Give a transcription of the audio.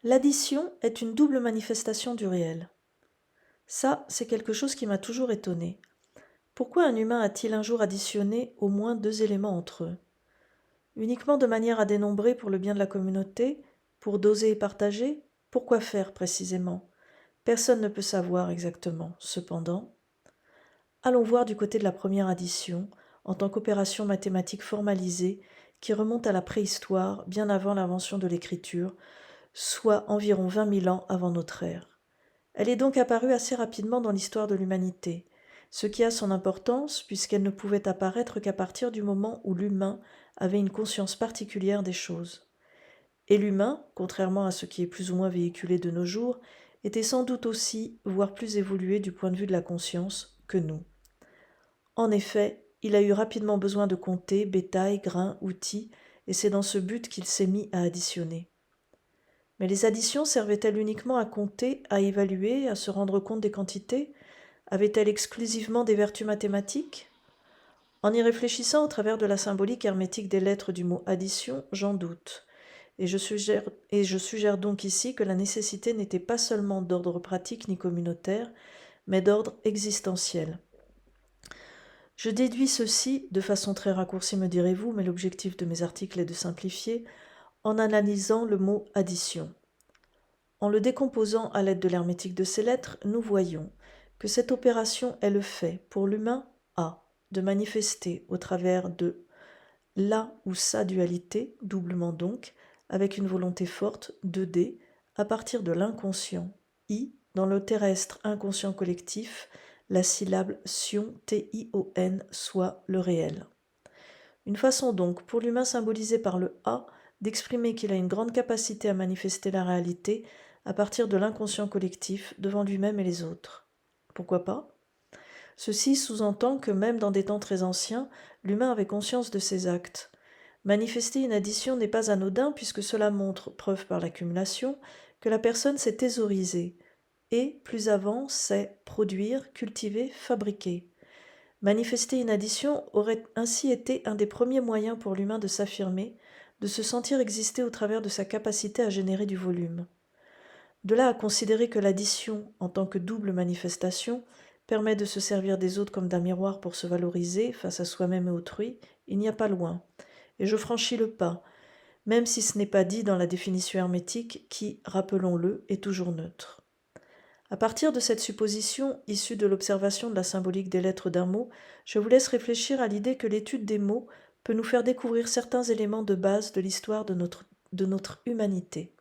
L'addition est une double manifestation du réel. Ça, c'est quelque chose qui m'a toujours étonné. Pourquoi un humain a-t-il un jour additionné au moins deux éléments entre eux? Uniquement de manière à dénombrer pour le bien de la communauté, pour doser et partager? Pourquoi faire précisément? Personne ne peut savoir exactement. Cependant, allons voir du côté de la première addition, en tant qu'opération mathématique formalisée qui remonte à la préhistoire, bien avant l'invention de l'écriture, soit environ 20 000 ans avant notre ère. Elle est donc apparue assez rapidement dans l'histoire de l'humanité, ce qui a son importance puisqu'elle ne pouvait apparaître qu'à partir du moment où l'humain avait une conscience particulière des choses. Et l'humain, contrairement à ce qui est plus ou moins véhiculé de nos jours, était sans doute aussi, voire plus évolué du point de vue de la conscience, que nous. En effet, il a eu rapidement besoin de compter bétail, grains, outils, et c'est dans ce but qu'il s'est mis à additionner. Mais les additions servaient-elles uniquement à compter, à évaluer, à se rendre compte des quantités? Avaient-elles exclusivement des vertus mathématiques? En y réfléchissant au travers de la symbolique hermétique des lettres du mot addition, j'en doute. Et je suggère donc ici que la nécessité n'était pas seulement d'ordre pratique ni communautaire, mais d'ordre existentiel. Je déduis ceci, de façon très raccourcie me direz-vous, mais l'objectif de mes articles est de simplifier, en analysant le mot addition. En le décomposant à l'aide de l'hermétique de ces lettres, nous voyons que cette opération est le fait, pour l'humain, A, de manifester au travers de la ou sa dualité, doublement donc, avec une volonté forte, 2D, à partir de l'inconscient, I, dans le terrestre inconscient collectif, la syllabe tion, T-I-O-N, soit le réel. Une façon donc, pour l'humain symbolisé par le A, d'exprimer qu'il a une grande capacité à manifester la réalité à partir de l'inconscient collectif devant lui-même et les autres. Pourquoi pas? Ceci sous-entend que même dans des temps très anciens, l'humain avait conscience de ses actes. Manifester une addition n'est pas anodin puisque cela montre, preuve par l'accumulation, que la personne s'est thésaurisée et, plus avant, sait produire, cultiver, fabriquer. Manifester une addition aurait ainsi été un des premiers moyens pour l'humain de s'affirmer, de se sentir exister au travers de sa capacité à générer du volume. De là à considérer que l'addition, en tant que double manifestation, permet de se servir des autres comme d'un miroir pour se valoriser face à soi-même et autrui, il n'y a pas loin. Et je franchis le pas, même si ce n'est pas dit dans la définition hermétique qui, rappelons-le, est toujours neutre. À partir de cette supposition, issue de l'observation de la symbolique des lettres d'un mot, je vous laisse réfléchir à l'idée que l'étude des mots peut nous faire découvrir certains éléments de base de l'histoire de notre humanité.